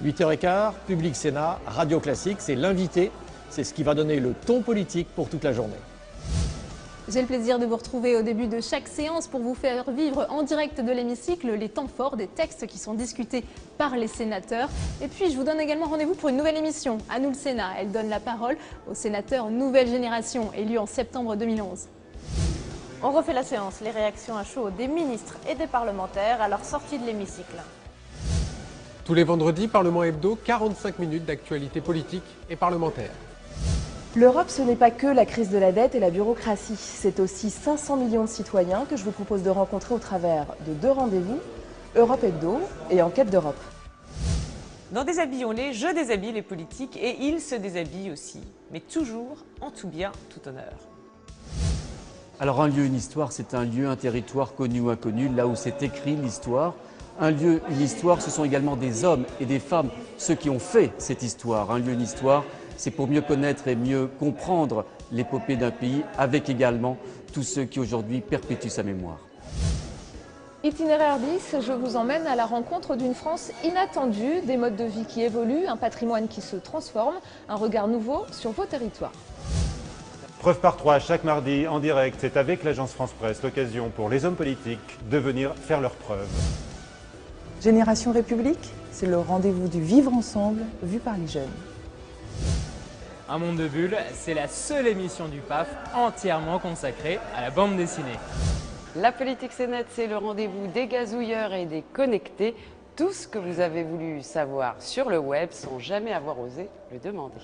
8h15, Public Sénat, Radio Classique, c'est l'invité. C'est ce qui va donner le ton politique pour toute la journée. J'ai le plaisir de vous retrouver au début de chaque séance pour vous faire vivre en direct de l'hémicycle les temps forts des textes qui sont discutés par les sénateurs. Et puis je vous donne également rendez-vous pour une nouvelle émission, À nous le Sénat. Elle donne la parole aux sénateurs Nouvelle Génération, élus en septembre 2011. On refait la séance, les réactions à chaud des ministres et des parlementaires à leur sortie de l'hémicycle. Tous les vendredis, Parlement Hebdo, 45 minutes d'actualité politique et parlementaire. L'Europe, ce n'est pas que la crise de la dette et la bureaucratie. C'est aussi 500 millions de citoyens que je vous propose de rencontrer au travers de 2 rendez-vous, Europe Hebdo et Enquête d'Europe. Dans Déshabillons-les, je déshabille les politiques et ils se déshabillent aussi. Mais toujours en tout bien, tout honneur. Alors un lieu, une histoire, c'est un lieu, un territoire connu ou inconnu, là où c'est écrit l'histoire. Un lieu, une histoire, ce sont également des hommes et des femmes, ceux qui ont fait cette histoire. Un lieu, une histoire, c'est pour mieux connaître et mieux comprendre l'épopée d'un pays, avec également tous ceux qui aujourd'hui perpétuent sa mémoire. Itinéraire 10, je vous emmène à la rencontre d'une France inattendue, des modes de vie qui évoluent, un patrimoine qui se transforme, un regard nouveau sur vos territoires. Preuve par 3, chaque mardi en direct, c'est avec l'agence France Presse l'occasion pour les hommes politiques de venir faire leurs preuves. Génération République, c'est le rendez-vous du vivre ensemble vu par les jeunes. Un monde de bulles, c'est la seule émission du PAF entièrement consacrée à la bande dessinée. La politique c'est net, c'est le rendez-vous des gazouilleurs et des connectés. Tout ce que vous avez voulu savoir sur le web sans jamais avoir osé le demander.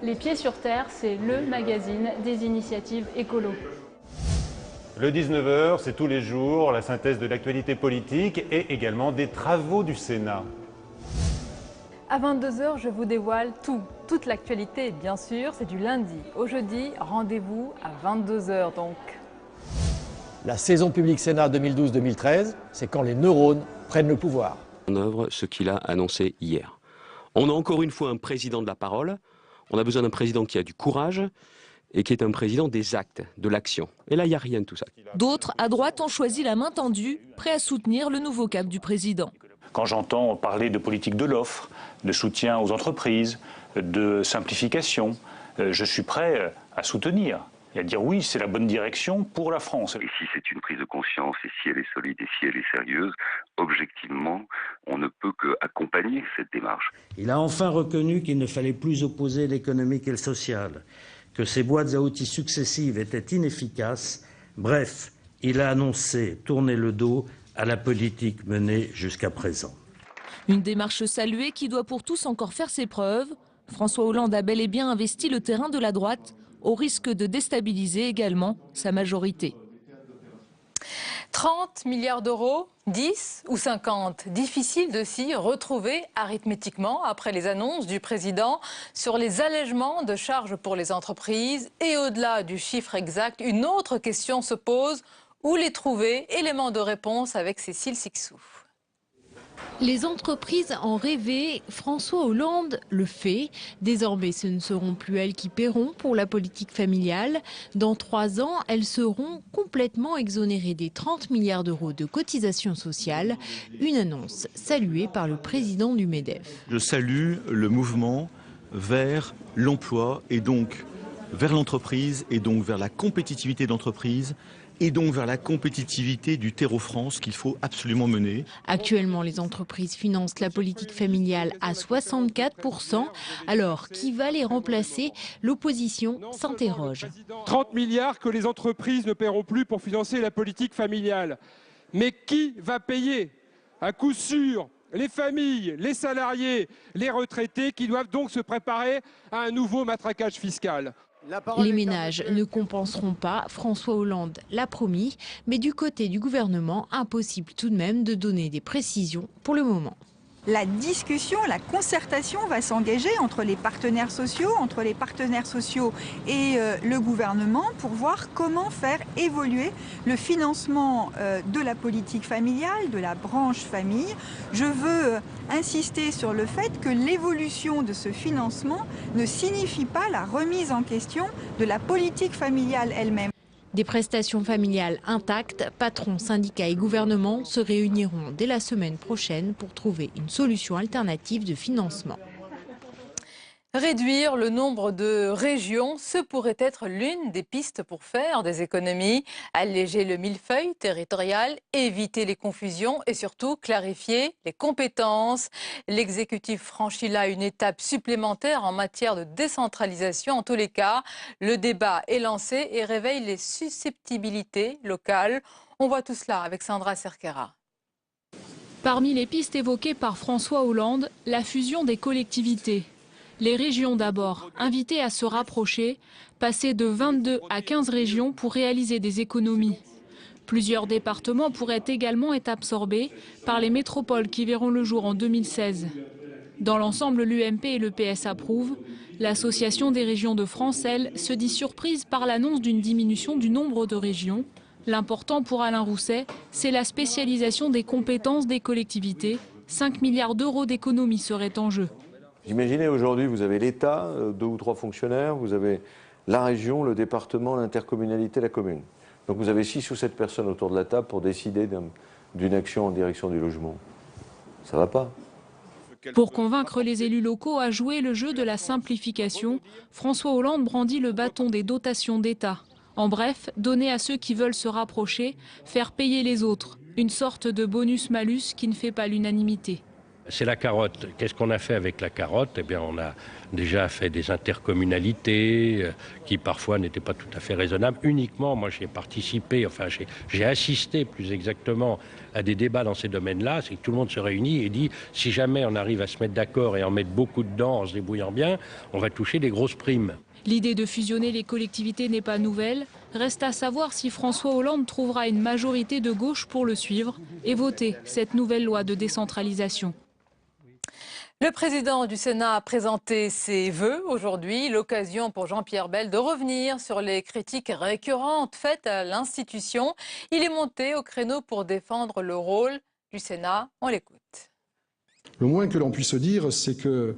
Les Pieds sur Terre, c'est le magazine des initiatives écolo. Le 19h, c'est tous les jours la synthèse de l'actualité politique et également des travaux du Sénat. À 22h, je vous dévoile toute l'actualité, bien sûr, c'est du lundi au jeudi. Rendez-vous à 22h donc. La saison Public Sénat 2012-2013, c'est quand les neurones prennent le pouvoir. En œuvre ce qu'il a annoncé hier. On a encore une fois un président de la parole, on a besoin d'un président qui a du courage et qui est un président des actes, de l'action. Et là, il n'y a rien de tout ça. D'autres, à droite, ont choisi la main tendue, prêts à soutenir le nouveau cap du président. Quand j'entends parler de politique de l'offre, de soutien aux entreprises, de simplification, je suis prêt à soutenir et à dire oui, c'est la bonne direction pour la France. Et si c'est une prise de conscience, et si elle est solide, et si elle est sérieuse, objectivement, on ne peut qu'accompagner cette démarche. Il a enfin reconnu qu'il ne fallait plus opposer l'économique et le social, que ces boîtes à outils successives étaient inefficaces. Bref, il a annoncé tourner le dos à la politique menée jusqu'à présent. Une démarche saluée qui doit pour tous encore faire ses preuves. François Hollande a bel et bien investi le terrain de la droite, au risque de déstabiliser également sa majorité. 30 milliards d'euros, 10 ou 50, difficile de s'y retrouver arithmétiquement après les annonces du président sur les allègements de charges pour les entreprises. Et au-delà du chiffre exact, une autre question se pose, où les trouver? Élément de réponse avec Cécile Sixou. Les entreprises en rêvaient, François Hollande le fait. Désormais, ce ne seront plus elles qui paieront pour la politique familiale. Dans 3 ans, elles seront complètement exonérées des 30 milliards d'euros de cotisations sociales. Une annonce saluée par le président du MEDEF. Je salue le mouvement vers l'emploi et donc vers l'entreprise et donc vers la compétitivité d'entreprise. Et donc vers la compétitivité du terreau France qu'il faut absolument mener. Actuellement, les entreprises financent la politique familiale à 64%. Alors, qui va les remplacer? L'opposition s'interroge. 30 milliards que les entreprises ne paieront plus pour financer la politique familiale. Mais qui va payer? À coup sûr, les familles, les salariés, les retraités qui doivent donc se préparer à un nouveau matraquage fiscal. Les ménages ne compenseront pas, François Hollande l'a promis, mais du côté du gouvernement, impossible tout de même de donner des précisions pour le moment. La discussion, la concertation va s'engager entre les partenaires sociaux et le gouvernement pour voir comment faire évoluer le financement de la politique familiale, de la branche famille. Je veux insister sur le fait que l'évolution de ce financement ne signifie pas la remise en question de la politique familiale elle-même. Des prestations familiales intactes, patrons, syndicats et gouvernements se réuniront dès la semaine prochaine pour trouver une solution alternative de financement. Réduire le nombre de régions, ce pourrait être l'une des pistes pour faire des économies, alléger le millefeuille territorial, éviter les confusions et surtout clarifier les compétences. L'exécutif franchit là une étape supplémentaire en matière de décentralisation. En tous les cas, le débat est lancé et réveille les susceptibilités locales. On voit tout cela avec Sandra Cerquera. Parmi les pistes évoquées par François Hollande, la fusion des collectivités. Les régions d'abord, invitées à se rapprocher, passer de 22 à 15 régions pour réaliser des économies. Plusieurs départements pourraient également être absorbés par les métropoles qui verront le jour en 2016. Dans l'ensemble, l'UMP et le PS approuvent. L'Association des régions de France, elle, se dit surprise par l'annonce d'une diminution du nombre de régions. L'important pour Alain Rousset, c'est la spécialisation des compétences des collectivités. 5 milliards d'euros d'économies seraient en jeu. Imaginez aujourd'hui, vous avez l'État, 2 ou 3 fonctionnaires, vous avez la région, le département, l'intercommunalité, la commune. Donc vous avez 6 ou 7 personnes autour de la table pour décider d'une action en direction du logement. Ça va pas. Pour convaincre les élus locaux à jouer le jeu de la simplification, François Hollande brandit le bâton des dotations d'État. En bref, donner à ceux qui veulent se rapprocher, faire payer les autres. Une sorte de bonus-malus qui ne fait pas l'unanimité. C'est la carotte. Qu'est-ce qu'on a fait avec la carotte? Eh bien, on a déjà fait des intercommunalités qui parfois n'étaient pas tout à fait raisonnables. Uniquement, moi j'ai participé, enfin j'ai assisté plus exactement à des débats dans ces domaines-là. C'est que tout le monde se réunit et dit si jamais on arrive à se mettre d'accord et en mettre beaucoup dedans en se débrouillant bien, on va toucher des grosses primes. L'idée de fusionner les collectivités n'est pas nouvelle. Reste à savoir si François Hollande trouvera une majorité de gauche pour le suivre et voter cette nouvelle loi de décentralisation. Le président du Sénat a présenté ses vœux aujourd'hui, l'occasion pour Jean-Pierre Bel de revenir sur les critiques récurrentes faites à l'institution. Il est monté au créneau pour défendre le rôle du Sénat. On l'écoute. Le moins que l'on puisse dire, c'est que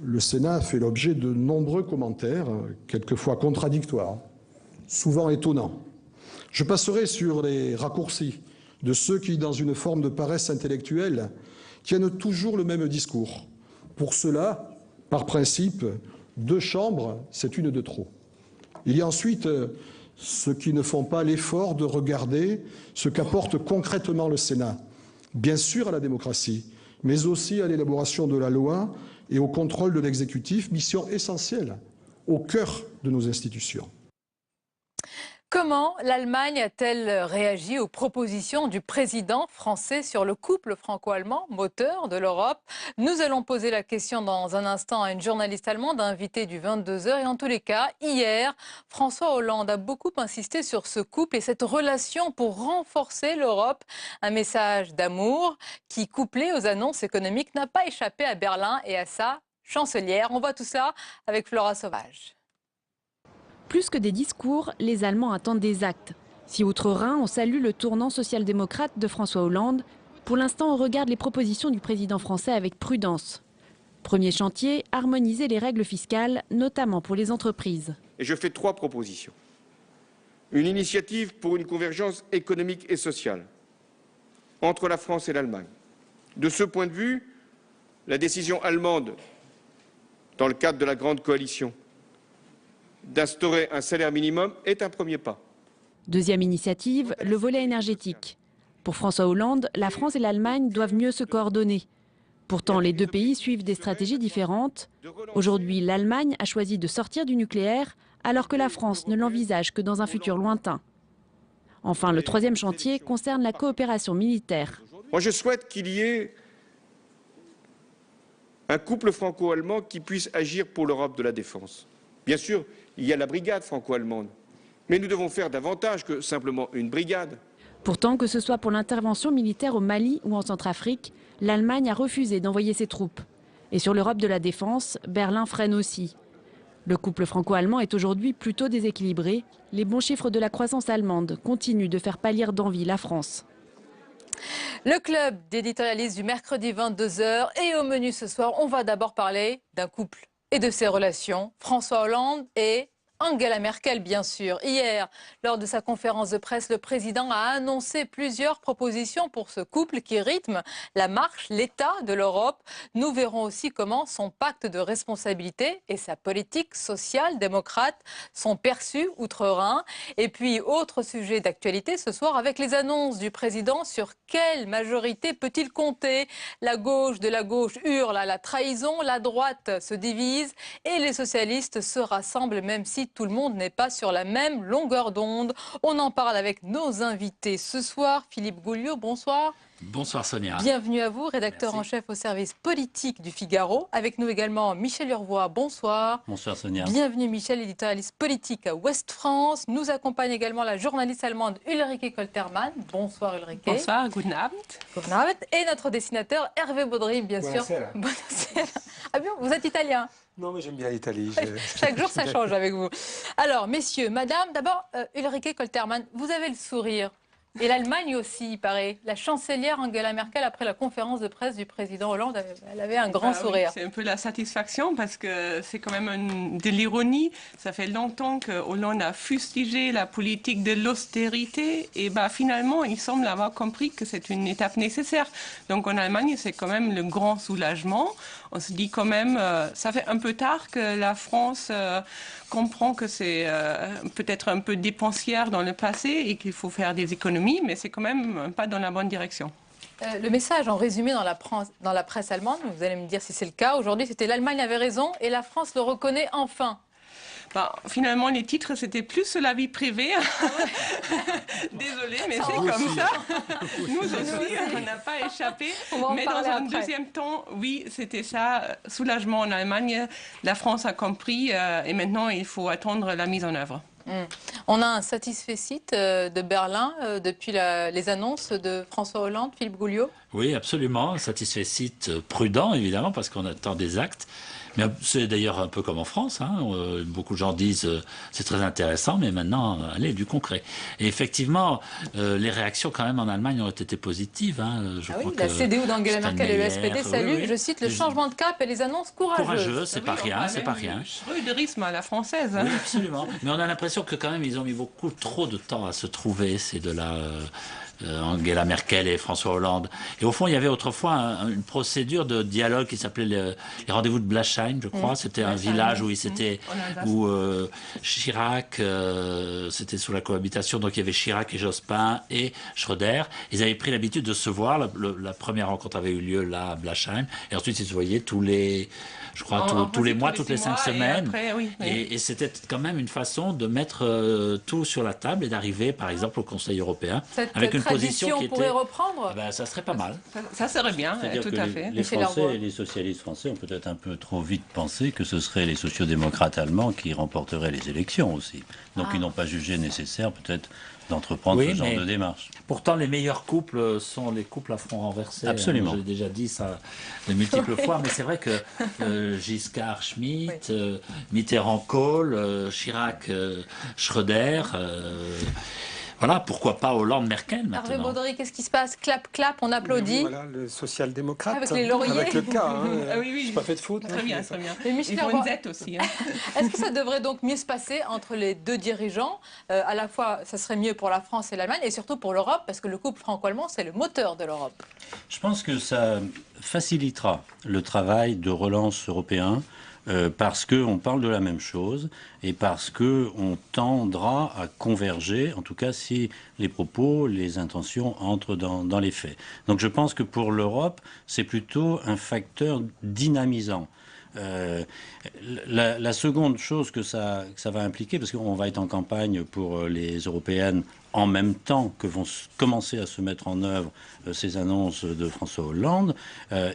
le Sénat fait l'objet de nombreux commentaires, quelquefois contradictoires, souvent étonnants. Je passerai sur les raccourcis de ceux qui, dans une forme de paresse intellectuelle, tiennent toujours le même discours. Pour cela, par principe, 2 chambres, c'est une de trop. Il y a ensuite ceux qui ne font pas l'effort de regarder ce qu'apporte concrètement le Sénat, bien sûr à la démocratie, mais aussi à l'élaboration de la loi et au contrôle de l'exécutif, mission essentielle, au cœur de nos institutions. Comment l'Allemagne a-t-elle réagi aux propositions du président français sur le couple franco-allemand, moteur de l'Europe? Nous allons poser la question dans un instant à une journaliste allemande invitée du 22h. Et en tous les cas, hier, François Hollande a beaucoup insisté sur ce couple et cette relation pour renforcer l'Europe. Un message d'amour qui, couplé aux annonces économiques, n'a pas échappé à Berlin et à sa chancelière. On voit tout ça avec Flora Sauvage. Plus que des discours, les Allemands attendent des actes. Si outre-Rhin, on salue le tournant social-démocrate de François Hollande, pour l'instant on regarde les propositions du président français avec prudence. Premier chantier, harmoniser les règles fiscales, notamment pour les entreprises. Et je fais 3 propositions. Une initiative pour une convergence économique et sociale entre la France et l'Allemagne. De ce point de vue, la décision allemande, dans le cadre de la grande coalition, d'instaurer un salaire minimum est un premier pas. Deuxième initiative, le volet énergétique. Pour François Hollande, la France et l'Allemagne doivent mieux se coordonner. Pourtant, les 2 pays suivent des stratégies différentes. Aujourd'hui, l'Allemagne a choisi de sortir du nucléaire, alors que la France ne l'envisage que dans un futur lointain. Enfin, le 3e chantier concerne la coopération militaire. Moi, je souhaite qu'il y ait un couple franco-allemand qui puisse agir pour l'Europe de la défense. Bien sûr, il y a la brigade franco-allemande, mais nous devons faire davantage que simplement une brigade. Pourtant, que ce soit pour l'intervention militaire au Mali ou en Centrafrique, l'Allemagne a refusé d'envoyer ses troupes. Et sur l'Europe de la défense, Berlin freine aussi. Le couple franco-allemand est aujourd'hui plutôt déséquilibré. Les bons chiffres de la croissance allemande continuent de faire pâlir d'envie la France. Le club d'éditorialistes du mercredi 22h. Et au menu ce soir, on va d'abord parler d'un couple et de ses relations. François Hollande et Angela Merkel, bien sûr. Hier, lors de sa conférence de presse, le président a annoncé plusieurs propositions pour ce couple qui rythme la marche, l'état de l'Europe. Nous verrons aussi comment son pacte de responsabilité et sa politique sociale démocrate sont perçus outre-Rhin. Et puis, autre sujet d'actualité ce soir avec les annonces du président sur quelle majorité peut-il compter. La gauche de la gauche hurle à la trahison, la droite se divise et les socialistes se rassemblent même si tout le monde n'est pas sur la même longueur d'onde. On en parle avec nos invités ce soir. Philippe Gouliot, bonsoir. Bonsoir Sonia. Bienvenue à vous, rédacteur en chef au service politique du Figaro. Avec nous également Michel Urvois, bonsoir. Bonsoir Sonia. Bienvenue Michel, éditorialiste politique à Ouest France. Nous accompagne également la journaliste allemande Ulrike Koltermann. Bonsoir Ulrike. Bonsoir, guten Abend. Guten Abend. Et notre dessinateur Hervé Baudry, bien sûr. Buonasera. Ah bien, vous êtes italien? Non, mais j'aime bien l'Italie. Chaque jour, ça change avec vous. Alors, messieurs, madame, d'abord, Ulrike Koltermann, vous avez le sourire. Et l'Allemagne aussi, il paraît. La chancelière Angela Merkel, après la conférence de presse du président Hollande, elle avait un grand sourire. Oui, c'est un peu la satisfaction parce que c'est quand même de l'ironie. Ça fait longtemps que Hollande a fustigé la politique de l'austérité et finalement, il semble avoir compris que c'est une étape nécessaire. Donc en Allemagne, c'est quand même le grand soulagement. On se dit quand même, ça fait un peu tard que la France comprend que c'est peut-être un peu dépensière dans le passé et qu'il faut faire des économies, mais c'est quand même un pas dans la bonne direction. Le message en résumé dans la presse allemande, vous allez me dire si c'est le cas, aujourd'hui c'était l'Allemagne avait raison et la France le reconnaît enfin. Finalement, les titres, c'était plus sur la vie privée. Désolée, mais c'est comme ça. Nous aussi, on n'a pas échappé. Mais dans un deuxième temps, oui, c'était ça, soulagement en Allemagne. La France a compris et maintenant, il faut attendre la mise en œuvre. On a un satisfecit de Berlin depuis les annonces de François Hollande, Philippe Gouliot. Oui, absolument. Un satisfecit prudent, évidemment, parce qu'on attend des actes. Mais c'est d'ailleurs un peu comme en France. Beaucoup de gens disent c'est très intéressant, mais maintenant, allez, du concret. Et effectivement, les réactions quand même en Allemagne ont été positives. La CDU d'Angela Merkel et le SPD saluent, je cite, le changement de cap et les annonces courageuses. Courageux, c'est pas rien, c'est pas rien. Schröderisme à la française. Oui, absolument. Mais on a l'impression que quand même, ils ont mis beaucoup trop de temps à se trouver, ces deux-là. Angela Merkel et François Hollande. Et au fond, il y avait autrefois une procédure de dialogue qui s'appelait les rendez-vous de Blasheim, je crois. C'était un village où Chirac, c'était sous la cohabitation, donc il y avait Chirac et Jospin et Schröder. Ils avaient pris l'habitude de se voir. La première rencontre avait eu lieu là à Blasheim. Et ensuite, ils se voyaient tous les mois, toutes les 5 semaines. Et c'était quand même une façon de mettre tout sur la table et d'arriver, par exemple, au Conseil européen avec une position qui pourrait reprendre. Ça serait pas mal. Ça serait bien, tout à fait. Les Français et les socialistes français ont peut-être un peu trop vite pensé que ce seraient les sociodémocrates allemands qui remporteraient les élections aussi. Donc ils n'ont pas jugé nécessaire peut-être d'entreprendre ce genre de démarche. Pourtant, les meilleurs couples sont les couples à front renversé. Absolument. J'ai déjà dit ça de multiples fois, mais c'est vrai que Giscard, Schmitt, Mitterrand, Kohl, Chirac, Schröder... Voilà, pourquoi pas Hollande, Merkel maintenant. Hervé Baudry, qu'est-ce qui se passe? Clap, clap, on applaudit. Voilà, le social-démocrate. Avec les lauriers. Avec le cas. Oui, j'ai pas fait de faute. Très bien, très bien. Il faut une dette aussi. Est-ce que ça devrait donc mieux se passer entre les deux dirigeants? À la fois, ça serait mieux pour la France et l'Allemagne, et surtout pour l'Europe, parce que le couple franco-allemand, c'est le moteur de l'Europe. Je pense que ça facilitera le travail de relance européen. Parce qu'on parle de la même chose et parce qu'on tendra à converger, en tout cas si les propos, les intentions entrent dans les faits. Donc je pense que pour l'Europe, c'est plutôt un facteur dynamisant. La seconde chose que ça va impliquer, parce qu'on va être en campagne pour les européennes en même temps que vont commencer à se mettre en œuvre ces annonces de François Hollande,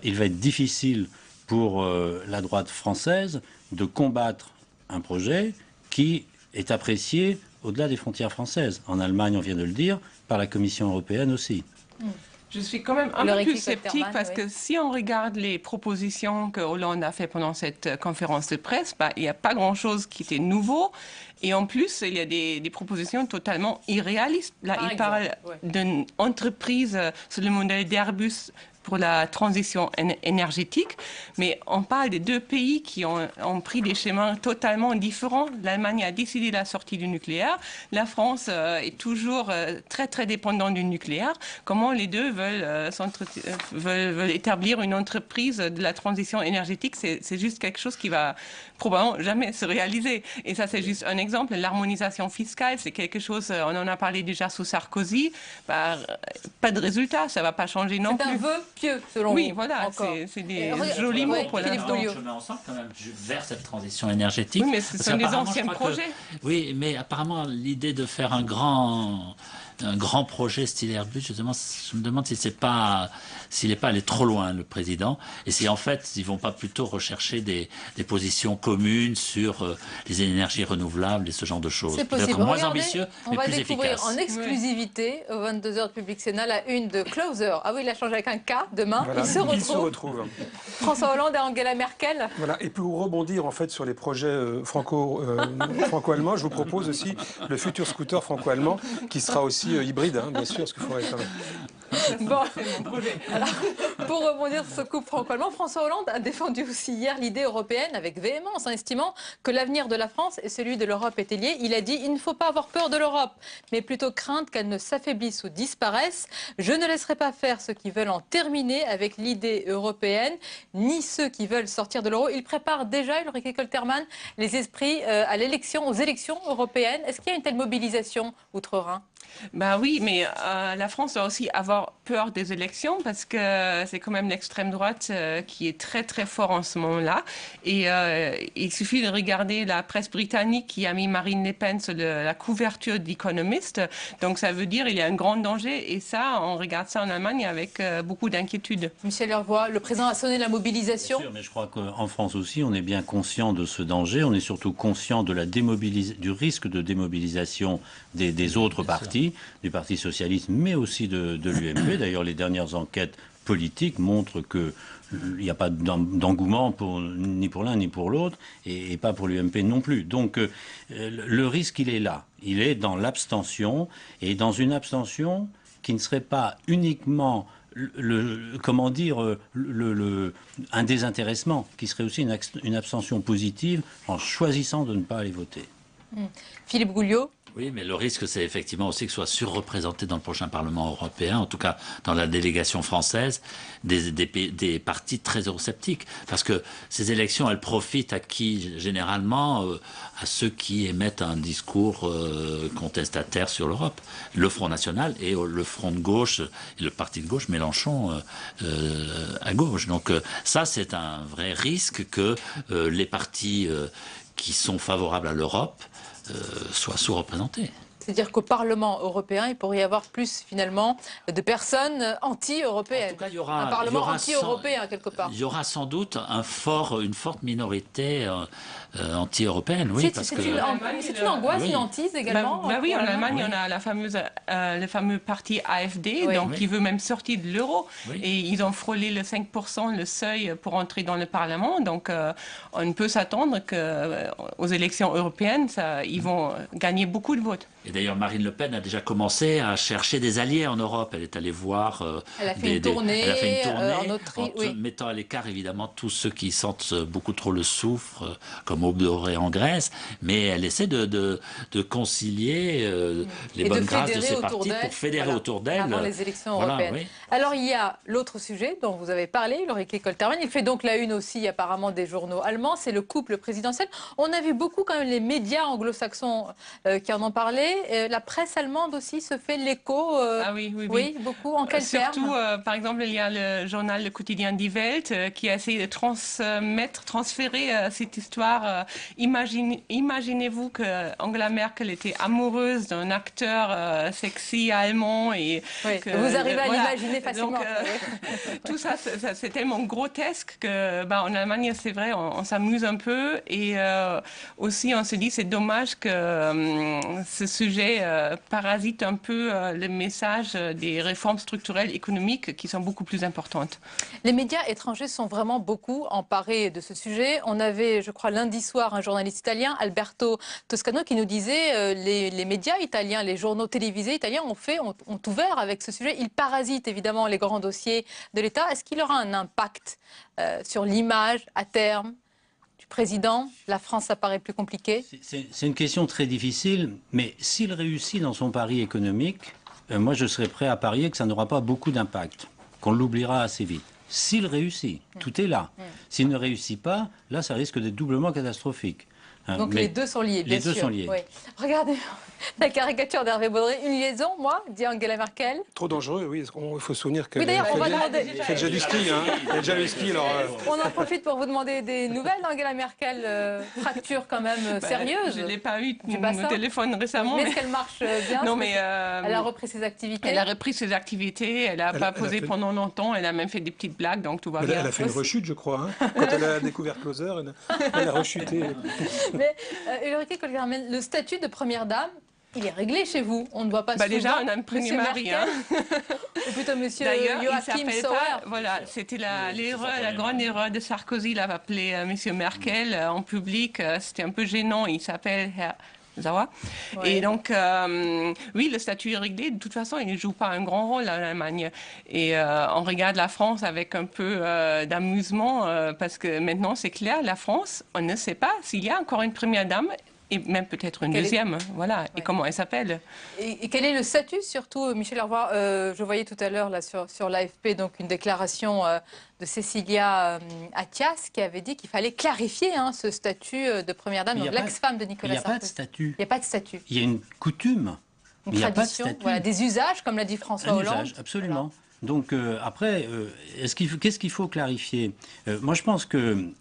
il va être difficile pour la droite française de combattre un projet qui est apprécié au-delà des frontières françaises. En Allemagne, on vient de le dire, par la Commission européenne aussi. Je suis quand même un peu plus sceptique parce que si on regarde les propositions que Hollande a fait pendant cette conférence de presse, il n'y a pas grand-chose qui était nouveau. Et en plus, il y a des propositions totalement irréalistes. Là, il parle d'une entreprise sur le modèle d'Airbus pour la transition énergétique, mais on parle de deux pays qui ont pris des chemins totalement différents. L'Allemagne a décidé la sortie du nucléaire. La France est toujours très très dépendante du nucléaire. Comment les deux veulent établir une entreprise de la transition énergétique? C'est juste quelque chose qui va probablement jamais se réaliser. Et ça, c'est juste un exemple. L'harmonisation fiscale, c'est quelque chose, on en a parlé déjà sous Sarkozy, pas de résultat, ça ne va pas changer non plus. C'est un vœu pieux, selon vous. Oui, voilà, c'est des jolis mots pour l'instant. Je mets ensemble quand même vers cette transition énergétique. Oui, mais ce sont des anciens projets. Oui, mais apparemment, l'idée de faire un grand projet style Airbus, justement, je me demande si s'il n'est pas allé trop loin, le président, et si en fait, ils ne vont pas plutôt rechercher des positions communes sur les énergies renouvelables et ce genre de choses. C'est possible. Peut-être moins Regardez, ambitieux, on mais va plus découvrir efficace. en exclusivité, au 22h de Public Sénat, la une de Closer. Ah oui, il a changé avec un K demain. Voilà, il se retrouve. François Hollande et Angela Merkel. Voilà, et pour rebondir en fait sur les projets franco-allemands, je vous propose aussi le futur scooter franco-allemand qui sera aussi hybride, hein, bien sûr, parce qu'il faudrait quand même. Bon, alors, pour rebondir sur ce couple franco-allemand, François Hollande a défendu aussi hier l'idée européenne avec véhémence, en estimant que l'avenir de la France et celui de l'Europe étaient liés. Il a dit « Il ne faut pas avoir peur de l'Europe, mais plutôt craindre qu'elle ne s'affaiblisse ou disparaisse. Je ne laisserai pas faire ceux qui veulent en terminer avec l'idée européenne, ni ceux qui veulent sortir de l'euro. » Il prépare déjà, Ulrike Koltermann, les esprits aux élections européennes. Est-ce qu'il y a une telle mobilisation outre-Rhin ? Ben oui, mais la France doit aussi avoir peur des élections parce que c'est quand même l'extrême droite qui est très très fort en ce moment-là. Et il suffit de regarder la presse britannique qui a mis Marine Le Pen sur la couverture d'Economist. Donc ça veut dire qu'il y a un grand danger et ça, on regarde ça en Allemagne avec beaucoup d'inquiétude. Michel Hervois, le président a sonné la mobilisation. Bien sûr, mais je crois qu'en France aussi, on est bien conscient de ce danger. On est surtout conscient de du risque de démobilisation des autres partis, du Parti socialiste, mais aussi de l'UMP. D'ailleurs, les dernières enquêtes politiques montrent qu'il n'y a pas d'engouement ni pour l'un ni pour l'autre, et pas pour l'UMP non plus. Donc, le risque, il est là. Il est dans l'abstention, et dans une abstention qui ne serait pas uniquement un désintéressement, qui serait aussi une abstention positive en choisissant de ne pas aller voter. Philippe Gouliot. Oui, mais le risque, c'est effectivement aussi que soit surreprésenté dans le prochain Parlement européen, en tout cas dans la délégation française, des partis très eurosceptiques. Parce que ces élections, elles profitent à qui, généralement, à ceux qui émettent un discours contestataire sur l'Europe. Le Front National et le Front de gauche, et le parti de gauche, Mélenchon, à gauche. Donc ça, c'est un vrai risque que les partis qui sont favorables à l'Europe soient sous-représentés. C'est-à-dire qu'au Parlement européen, il pourrait y avoir plus, finalement, de personnes anti-européennes. En tout cas, un Parlement anti-européen, quelque part. Il y aura sans doute une forte minorité anti-européenne, oui. C'est une angoisse, une hantise également. Oui, en Allemagne, on a le fameux parti AfD, qui veut même sortir de l'euro. Oui. Et ils ont frôlé le 5%, le seuil pour entrer dans le Parlement. Donc, on peut s'attendre qu'aux élections européennes, ils vont gagner beaucoup de votes. Et d'ailleurs, Marine Le Pen a déjà commencé à chercher des alliés en Europe. Elle est allée voir... elle a fait une tournée en Autriche, en mettant à l'écart, évidemment, tous ceux qui sentent beaucoup trop le soufre, comme Obdoré en Grèce. Mais elle essaie de concilier les bonnes grâces de ces partis pour fédérer autour d'elle. Avant les élections européennes. Oui. Alors, il y a l'autre sujet dont vous avez parlé, Ulrike Koltermann. Il fait donc la une aussi, apparemment, des journaux allemands. C'est le couple présidentiel. On a vu beaucoup, quand même, les médias anglo-saxons qui en ont parlé. La presse allemande aussi se fait l'écho. Oui, beaucoup. En quels termes ? Surtout, par exemple, il y a le journal Le Quotidien Die Welt qui a essayé de transférer cette histoire. Imaginez-vous que Angela Merkel était amoureuse d'un acteur sexy allemand. Et vous arrivez à l'imaginer facilement. Donc, tout ça, c'est tellement grotesque que, en Allemagne, c'est vrai, on s'amuse un peu. Et aussi, on se dit, c'est dommage que ce sujet parasite un peu le message des réformes structurelles économiques qui sont beaucoup plus importantes. Les médias étrangers sont vraiment beaucoup emparés de ce sujet. On avait, je crois, lundi soir, un journaliste italien, Alberto Toscano, qui nous disait les médias italiens, les journaux télévisés italiens ont ouvert avec ce sujet. Ils parasitent évidemment les grands dossiers de l'État. Est-ce qu'il aura un impact sur l'image à terme du président? La France, ça paraît plus compliqué. C'est une question très difficile, mais s'il réussit dans son pari économique, moi je serais prêt à parier que ça n'aura pas beaucoup d'impact, qu'on l'oubliera assez vite. S'il réussit, tout est là. S'il ne réussit pas, là ça risque d'être doublement catastrophique. Donc les deux sont liés, bien sûr. Les deux sont liés. Oui. Regardez la caricature d'Hervé Baudry. Une liaison, moi, dit Angela Merkel. Trop dangereux, oui. Il faut se souvenir que... Oui, d'ailleurs, on va demander... Il fait déjà du ski, hein. Il y a déjà du ski, alors... On en profite pour vous demander des nouvelles d'Angela Merkel. Fracture quand même sérieuse. Je ne l'ai pas eu au téléphone récemment. Mais est-ce qu'elle marche bien? Non, mais... Elle a repris ses activités. Elle a repris ses activités. Elle n'a pas posé pendant longtemps. Elle a même fait des petites blagues, donc tout va bien. Elle a fait une rechute, je crois. Hein. Quand elle a découvert Closer, elle a rechuté. Mais Ulrike Kolgermann, le statut de première dame, il est réglé chez vous. On ne voit pas souvent déjà, on a un premier mari. Hein. Ou plutôt monsieur Joachim Sauer. Voilà, c'était la grande erreur de Sarkozy. Il a appelé monsieur Merkel en public. C'était un peu gênant. Il s'appelle Herr Sauer. Ouais. Et donc, oui, le statut est réglé. De toute façon, il ne joue pas un grand rôle en Allemagne. Et on regarde la France avec un peu d'amusement parce que maintenant, c'est clair, la France, on ne sait pas s'il y a encore une première dame. Et même peut-être une deuxième, voilà. Ouais. Et comment elle s'appelle? Et quel est le statut, surtout, Michel Hervois? Je voyais tout à l'heure là sur l'AFP donc une déclaration de Cécilia Attias qui avait dit qu'il fallait clarifier ce statut de première dame, donc l'ex-femme de Nicolas Sarkozy. Il n'y a pas de statut. Il n'y a pas de statut. Il y a une coutume. Une tradition, voilà, des usages, comme l'a dit François Hollande. Un usage, absolument. Voilà. Donc après, qu'est-ce qu'il faut clarifier? Moi, je pense que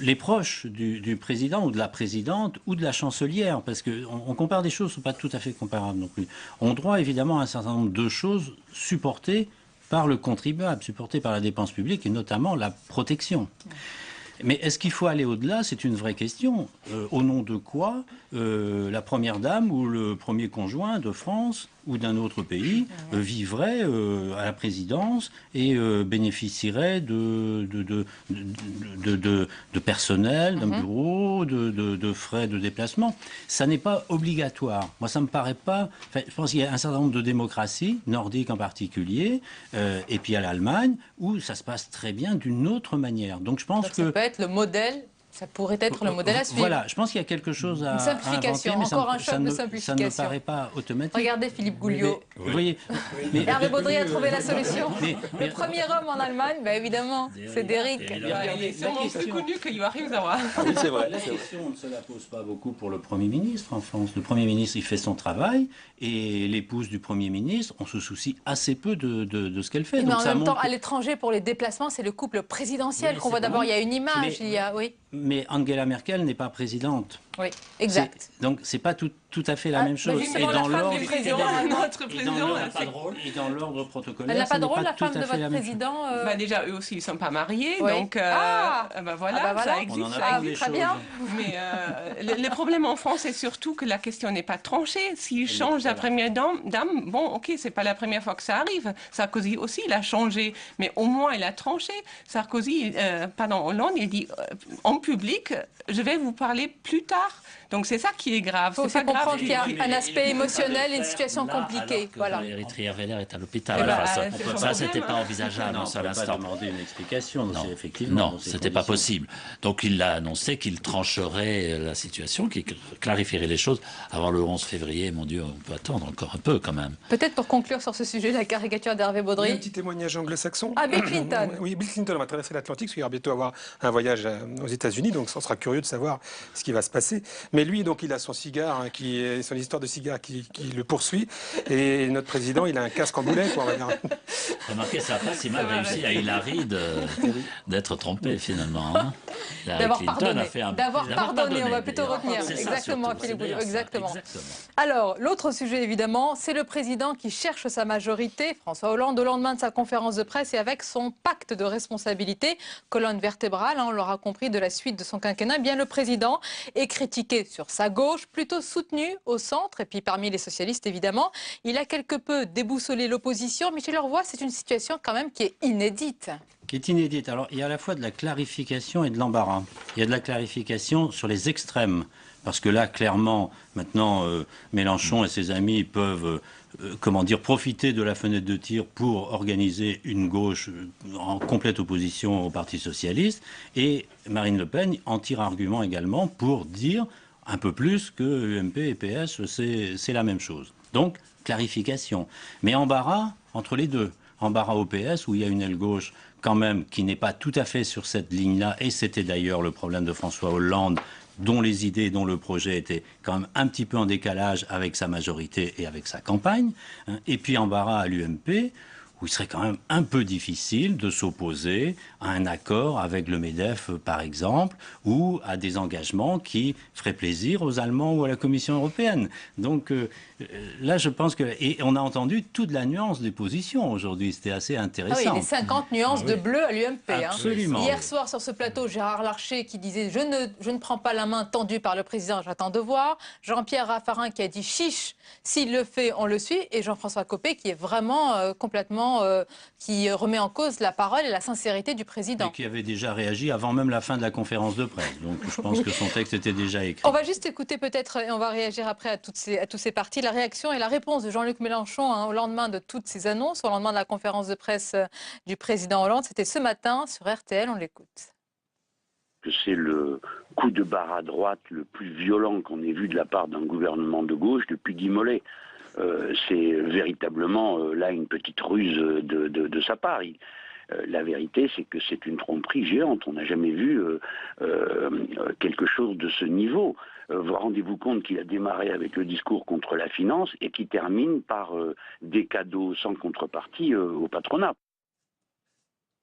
les proches du président ou de la présidente ou de la chancelière, parce qu'on compare des choses qui ne sont pas tout à fait comparables non plus, ont droit évidemment à un certain nombre de choses supportées par le contribuable, supportées par la dépense publique et notamment la protection. Mais est-ce qu'il faut aller au-delà? C'est une vraie question. Au nom de quoi la première dame ou le premier conjoint de France ou d'un autre pays vivrait à la présidence et bénéficierait de personnel, d'un bureau, de frais de déplacement? Ça n'est pas obligatoire. Moi, ça me paraît pas... Enfin, je pense qu'il y a un certain nombre de démocraties, nordiques en particulier, et puis à l'Allemagne, où ça se passe très bien d'une autre manière. Donc je pense que... Ça peut être le modèle... Ça pourrait être le modèle à suivre. Voilà, je pense qu'il y a quelque chose à simplification, inventer, mais encore un choc de simplification. Ça ne me paraît pas automatique. Regardez Philippe Gouliot. Vous voyez, Hervé Baudry a trouvé la solution. Le premier homme en Allemagne, évidemment, c'est Derrick. Il est sûrement plus connu que Joachim Sauer. Oui, c'est vrai. La question, on ne se la pose pas beaucoup pour le Premier ministre en France. Le Premier ministre, il fait son travail et l'épouse du Premier ministre, on se soucie assez peu de ce qu'elle fait. Mais en même temps, à l'étranger, pour les déplacements, c'est le couple présidentiel qu'on voit d'abord. Il y a une image, Mais Angela Merkel n'est pas présidente. Oui, exact. Donc c'est pas tout à fait la même chose. Et dans l'ordre protocolaire, elle n'a pas de rôle, la femme de votre président. Déjà, eux aussi, ils ne sont pas mariés, donc voilà, ça existe. Très bien. Mais le problème en France, c'est surtout que la question n'est pas tranchée. S'il change la première dame, bon, ok, c'est pas la première fois que ça arrive. Sarkozy aussi, il a changé, mais au moins il a tranché. Hollande, il dit en public, je vais vous parler plus tard. Donc c'est ça qui est grave. Il faut aussi comprendre qu'il y a un aspect émotionnel et une situation compliquée. Voilà. Eritrea Veller est à l'hôpital. Ça, c'était pas envisageable en seul instant. On ne peut pas demander une explication. Effectivement, non, c'était pas possible. Donc il a annoncé qu'il trancherait la situation, qu'il clarifierait les choses avant le 11 février. Mon Dieu, on peut attendre encore un peu quand même. Peut-être pour conclure sur ce sujet, la caricature d'Hervé Baudry. Un petit témoignage anglo-saxon. Ah, Bill Clinton. Oui, Bill Clinton va traverser l'Atlantique, parce qu'il va bientôt avoir un voyage aux États-Unis, donc on sera curieux de savoir ce qui va se passer. Mais lui, donc, il a son cigare, son histoire de cigare qui le poursuit. Et notre président, il a un casque en boulet, quoi, on va dire. Remarquez, ça n'a pas si mal réussi à Hillary d'être trompée, finalement. Hein. D'avoir Clinton pardonné. a fait un... D'avoir pardonné, on va plutôt d'ailleurs. retenir. C'est ça, Exactement, surtout. Philippe C'est d'ailleurs Bouillon, ça, exactement. exactement. Alors, l'autre sujet, évidemment, c'est le président qui cherche sa majorité, François Hollande, au lendemain de sa conférence de presse et avec son pacte de responsabilité, colonne vertébrale, on l'aura compris, de la suite de son quinquennat. Eh bien, le président est critiqué sur sa gauche, plutôt soutenu au centre, et puis parmi les socialistes, évidemment. Il a quelque peu déboussolé l'opposition. Michel Leroy, c'est une situation quand même qui est inédite. Qui est inédite. Alors, il y a à la fois de la clarification et de l'embarras. Il y a de la clarification sur les extrêmes. Parce que là, clairement, maintenant, Mélenchon et ses amis peuvent, comment dire, profiter de la fenêtre de tir pour organiser une gauche en complète opposition au Parti socialiste. Et Marine Le Pen en tire argument également pour dire un peu plus que UMP et PS, c'est la même chose. Donc, clarification. Mais embarras entre les deux. Embarras au PS, où il y a une aile gauche quand même qui n'est pas tout à fait sur cette ligne-là, et c'était d'ailleurs le problème de François Hollande, dont les idées, dont le projet était quand même un petit peu en décalage avec sa majorité et avec sa campagne, et puis embarras à l'UMP, où il serait quand même un peu difficile de s'opposer à un accord avec le MEDEF, par exemple, ou à des engagements qui feraient plaisir aux Allemands ou à la Commission européenne. Donc là, je pense que... Et on a entendu toute la nuance des positions aujourd'hui, c'était assez intéressant. Ah oui, les 50 nuances de bleu à l'UMP. Absolument. Hier soir, sur ce plateau, Gérard Larcher qui disait « Je ne prends pas la main tendue par le président, j'attends de voir ». Jean-Pierre Raffarin qui a dit « Chiche, s'il le fait, on le suit ». Et Jean-François Copé qui est vraiment complètement... qui remet en cause la parole et la sincérité du président. Et qui avait déjà réagi avant même la fin de la conférence de presse. Donc je pense que son texte était déjà écrit. On va juste écouter peut-être, et on va réagir après à tous ces partis, la réaction et la réponse de Jean-Luc Mélenchon au lendemain de toutes ces annonces, au lendemain de la conférence de presse du président Hollande. C'était ce matin sur RTL, on l'écoute. C'est le coup de barre à droite le plus violent qu'on ait vu de la part d'un gouvernement de gauche depuis Guy Mollet. C'est véritablement là une petite ruse de sa part. La vérité, c'est que c'est une tromperie géante. On n'a jamais vu quelque chose de ce niveau. Vous rendez-vous compte qu'il a démarré avec le discours contre la finance et qui termine par des cadeaux sans contrepartie au patronat.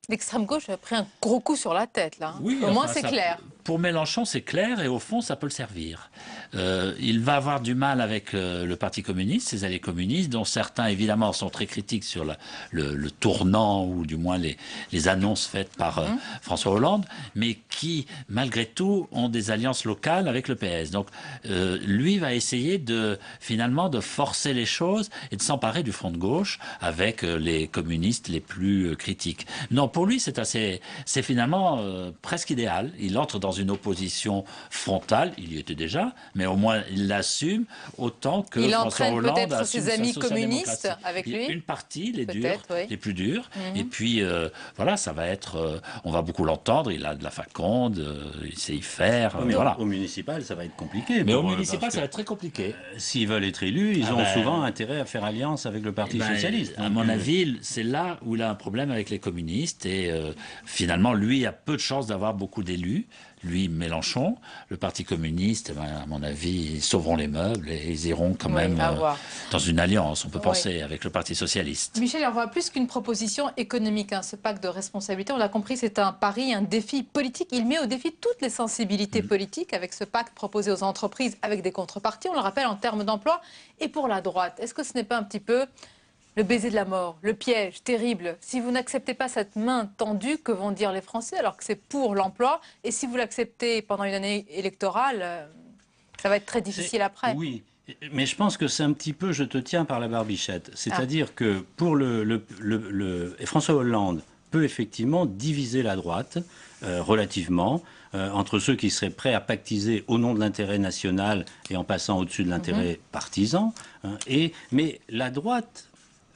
L'extrême gauche a pris un gros coup sur la tête, là. Oui, au moins, c'est clair. Pour Mélenchon, c'est clair et au fond, ça peut le servir. Il va avoir du mal avec le Parti communiste, ses alliés communistes, dont certains, évidemment, sont très critiques sur le tournant ou du moins les annonces faites par François Hollande, mais qui, malgré tout, ont des alliances locales avec le PS. Donc, lui va essayer finalement de forcer les choses et de s'emparer du front de gauche avec les communistes les plus critiques. Non, pour lui, c'est finalement presque idéal. Il entre dans une opposition frontale, il y était déjà, mais au moins il l'assume autant que François Hollande. Il entraîne peut-être ses amis communistes avec lui. Une partie, les durs, les plus durs. Et puis voilà, ça va être, on va beaucoup l'entendre. Il a de la faconde, il sait y faire. Mais voilà. Au municipal, ça va être compliqué. Mais au municipal, ça va être très compliqué. S'ils veulent être élus, ils ont souvent intérêt à faire alliance avec le Parti socialiste. À mon avis, c'est là où il a un problème avec les communistes. Et finalement, lui a peu de chances d'avoir beaucoup d'élus. Lui, Mélenchon, le Parti communiste, à mon avis, ils sauveront les meubles et ils iront quand même dans une alliance, on peut penser, avec le Parti socialiste. Michel, on voit plus qu'une proposition économique, ce pacte de responsabilité. On l'a compris, c'est un pari, un défi politique. Il met au défi toutes les sensibilités politiques avec ce pacte proposé aux entreprises avec des contreparties, on le rappelle, en termes d'emploi. Et pour la droite, est-ce que ce n'est pas un petit peu le baiser de la mort, le piège terrible? Si vous n'acceptez pas cette main tendue, que vont dire les Français alors que c'est pour l'emploi? Et si vous l'acceptez pendant une année électorale, ça va être très difficile après. Oui, mais je pense que c'est un petit peu je te tiens par la barbichette. C'est-à-dire que pour François Hollande peut effectivement diviser la droite relativement entre ceux qui seraient prêts à pactiser au nom de l'intérêt national et en passant au-dessus de l'intérêt partisan. Mais la droite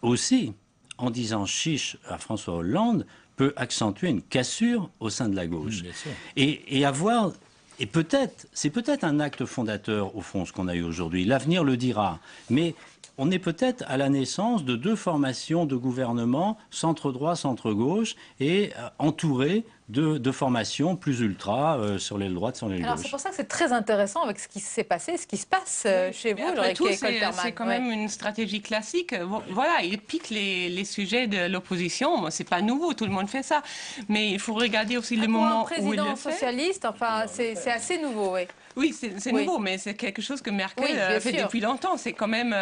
aussi, en disant chiche à François Hollande, peut accentuer une cassure au sein de la gauche. C'est peut-être un acte fondateur, au fond, ce qu'on a eu aujourd'hui. L'avenir le dira. Mais on est peut-être à la naissance de deux formations de gouvernement, centre-droit, centre-gauche, et entourées de formations plus ultra sur l'aile droite, sur l'aile Alors gauche. c'est pour ça que c'est très intéressant avec ce qui s'est passé, ce qui se passe chez vous, Après tout, Ulrike c'est quand même une stratégie classique. Voilà, il pique les sujets de l'opposition. C'est pas nouveau, tout le monde fait ça. Mais il faut regarder aussi le moment où il le fait. Président socialiste, enfin, c'est assez nouveau, oui. Oui, c'est nouveau, mais c'est quelque chose que Merkel fait depuis longtemps. C'est quand même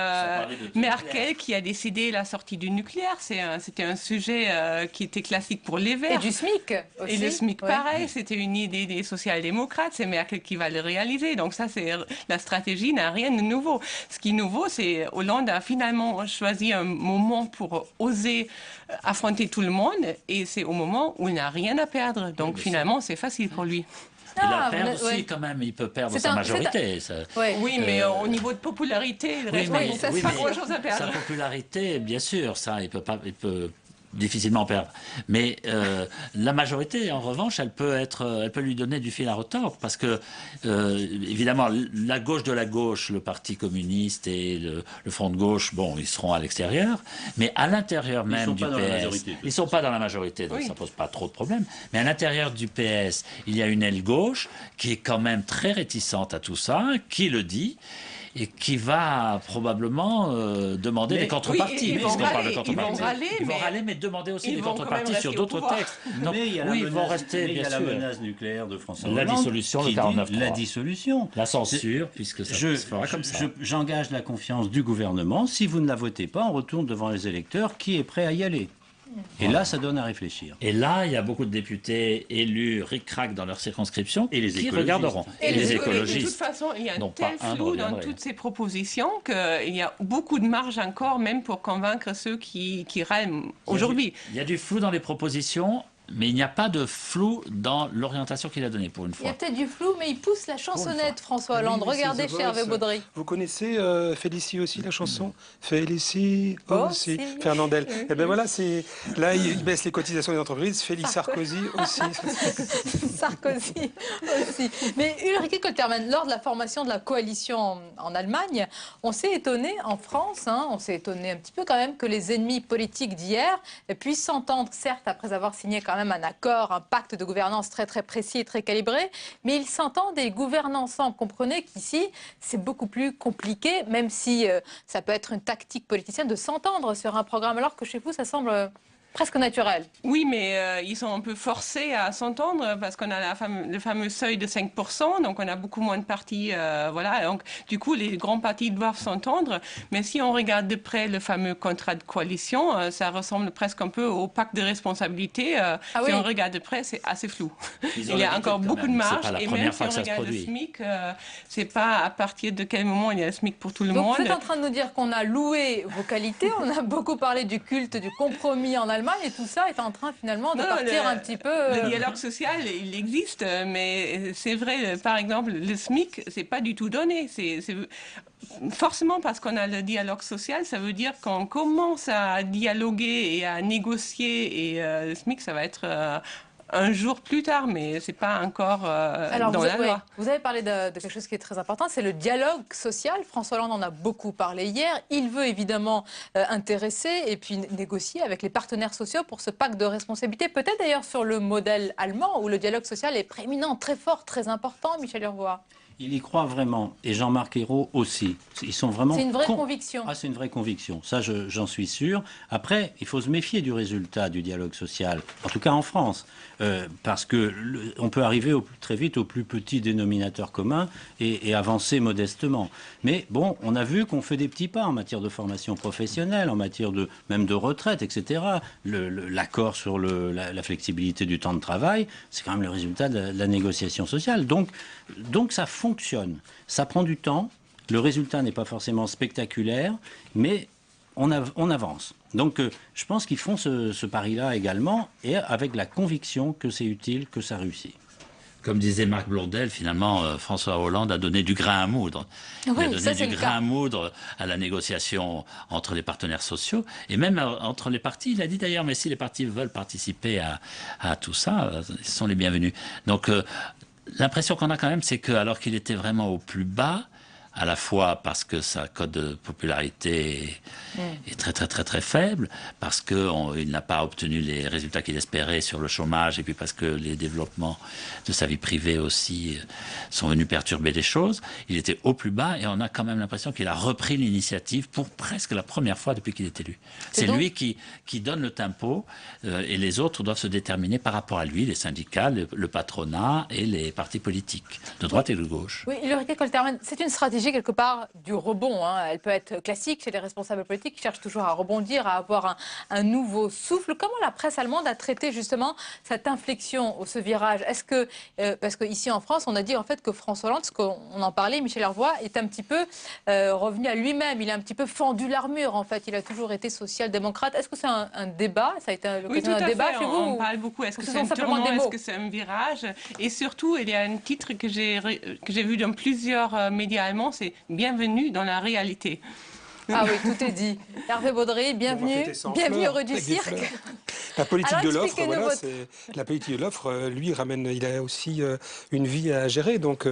Merkel qui a décidé la sortie du nucléaire. C'était un sujet qui était classique pour les Verts. Et du SMIC aussi. Et le SMIC, pareil, c'était une idée des social-démocrates. C'est Merkel qui va le réaliser. Donc ça, la stratégie n'a rien de nouveau. Ce qui est nouveau, c'est Hollande a finalement choisi un moment pour oser affronter tout le monde. Et c'est au moment où il n'a rien à perdre. Donc finalement, c'est facile pour lui. Il a perdu aussi, quand même, il peut perdre sa majorité. Oui, mais au niveau de popularité, il reste pas grand-chose à perdre. Sa popularité, bien sûr, ça, il peut difficilement perdre. Mais la majorité, en revanche, elle peut lui donner du fil à retordre, parce que, évidemment, la gauche de la gauche, le Parti communiste et le Front de gauche, bon, ils seront à l'extérieur, mais à l'intérieur même du PS, ils ne sont pas dans la majorité, donc ça ne pose pas trop de problèmes, mais à l'intérieur du PS, il y a une aile gauche qui est quand même très réticente à tout ça, qui le dit, et qui va probablement demander des contreparties. Ils vont râler, mais demander aussi des contreparties sur d'autres textes. Non, mais il y a la menace nucléaire de François Hollande. La dissolution, le 49.3. La dissolution. La censure, puisque ça se fera comme ça. J'engage la confiance du gouvernement. Si vous ne la votez pas, on retourne devant les électeurs. Qui est prêt à y aller ? Et là, ça donne à réfléchir. Et là, il y a beaucoup de députés élus ric-rac dans leur circonscription qui regarderont. Et les écologistes. De toute façon, il y a un tel flou dans toutes ces propositions qu'il y a beaucoup de marge encore, même pour convaincre ceux qui râlent aujourd'hui. Il y a du flou dans les propositions. Mais il n'y a pas de flou dans l'orientation qu'il a donnée, pour une fois. Il y a peut-être du flou, mais il pousse la chansonnette, François Hollande. Regardez chez Hervé Baudry. Vous connaissez Félicie aussi, la chanson Félicie aussi, Fernandel. Et bien voilà, là, il baisse les cotisations des entreprises. Félicie Sarkozy aussi. Sarkozy aussi. Mais Ulrike Koltermann, lors de la formation de la coalition en Allemagne, on s'est étonné en France, on s'est étonné un petit peu quand même que les ennemis politiques d'hier puissent s'entendre, certes, après avoir signé quand même un accord, un pacte de gouvernance très très précis et très calibré, mais ils s'entendent et ils gouvernent ensemble. Comprenez qu'ici, c'est beaucoup plus compliqué, même si ça peut être une tactique politicienne de s'entendre sur un programme, alors que chez vous, ça semble presque naturel. Oui, mais ils sont un peu forcés à s'entendre parce qu'on a le fameux seuil de 5%, donc on a beaucoup moins de partis. Voilà, donc du coup, les grands partis doivent s'entendre. Mais si on regarde de près le fameux contrat de coalition, ça ressemble presque un peu au pacte de responsabilité. Si on regarde de près, c'est assez flou. Il y a encore beaucoup de marge. Et même si on regarde le SMIC, c'est pas à partir de quel moment il y a le SMIC pour tout le monde. Donc vous êtes en train de nous dire qu'on a loué vos qualités, on a beaucoup parlé du culte, du compromis en Allemagne, et tout ça est en train finalement de partir un petit peu... Le dialogue social, il existe, mais c'est vrai, par exemple, le SMIC, c'est pas du tout donné. Forcément, parce qu'on a le dialogue social, ça veut dire qu'on commence à dialoguer et à négocier, et le SMIC, ça va être... un jour plus tard, mais ce n'est pas encore dans la loi. Vous avez parlé de quelque chose qui est très important, c'est le dialogue social. François Hollande en a beaucoup parlé hier. Il veut évidemment intéresser et puis négocier avec les partenaires sociaux pour ce pacte de responsabilité. Peut-être d'ailleurs sur le modèle allemand où le dialogue social est prééminent, très fort, très important, Michel Urvoas. Il y croit vraiment, et Jean-Marc Ayrault aussi. Ils sont vraiment... C'est une vraie conviction. Ah, c'est une vraie conviction, ça j'en suis sûr. Après, il faut se méfier du résultat du dialogue social, en tout cas en France, parce que on peut arriver très vite au plus petit dénominateur commun et avancer modestement. Mais bon, on a vu qu'on fait des petits pas en matière de formation professionnelle, en matière même de retraite, etc. L'accord sur la flexibilité du temps de travail, c'est quand même le résultat de la négociation sociale. Donc ça fonctionne. Ça prend du temps. Le résultat n'est pas forcément spectaculaire, mais on avance. Donc je pense qu'ils font ce pari-là également, et avec la conviction que c'est utile, que ça réussit. Comme disait Marc Blondel, finalement, François Hollande a donné du grain à moudre. Il a donné du grain à moudre à la négociation entre les partenaires sociaux et même entre les partis. Il a dit d'ailleurs, mais si les partis veulent participer à tout ça, ils sont les bienvenus. Donc l'impression qu'on a quand même, c'est que alors qu'il était vraiment au plus bas, à la fois parce que sa cote de popularité est très très très très faible, parce qu'il n'a pas obtenu les résultats qu'il espérait sur le chômage, et puis parce que les développements de sa vie privée aussi sont venus perturber les choses. Il était au plus bas et on a quand même l'impression qu'il a repris l'initiative pour presque la première fois depuis qu'il est élu. C'est donc lui qui donne le tempo et les autres doivent se déterminer par rapport à lui, les syndicats, le patronat et les partis politiques, de droite et de gauche. Oui, Ulrike Koltermann, c'est une stratégie quelque part du rebond. Elle peut être classique chez les responsables politiques qui cherchent toujours à rebondir, à avoir un nouveau souffle. Comment la presse allemande a traité justement cette inflexion, ce virage? Est-ce que, parce qu'ici en France, on a dit en fait que François Hollande, ce qu'on en parlait, Michel Hervoy, est un petit peu revenu à lui-même. Il a un petit peu fendu l'armure en fait. Il a toujours été social-démocrate. Est-ce que c'est un débat? Ça a été l'occasion d'un débat chez vous? On parle beaucoup. Est-ce que c'est un tournant? Est-ce que c'est un virage? Et surtout, il y a un titre que j'ai vu dans plusieurs médias allemands, c'est « Bienvenue dans la réalité ». Ah oui, tout est dit. Hervé Baudry, bienvenue au rue du Cirque. La politique de l'offre, voilà, la politique de l'offre, lui, il a aussi une vie à gérer, donc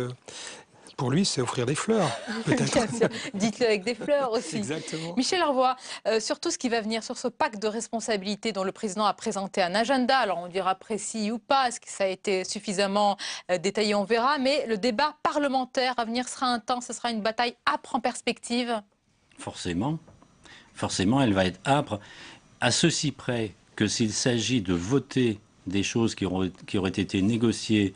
pour lui, c'est offrir des fleurs, peut-être. Dites-le avec des fleurs aussi. Exactement. Michel Hervoy, sur tout ce qui va venir, sur ce pacte de responsabilité dont le président a présenté un agenda, alors on dira précis ou pas, est-ce que ça a été suffisamment détaillé, on verra, mais le débat parlementaire à venir sera intense, ce sera une bataille âpre en perspective. Forcément, elle va être âpre, à ceci près que s'il s'agit de voter des choses qui auraient été négociées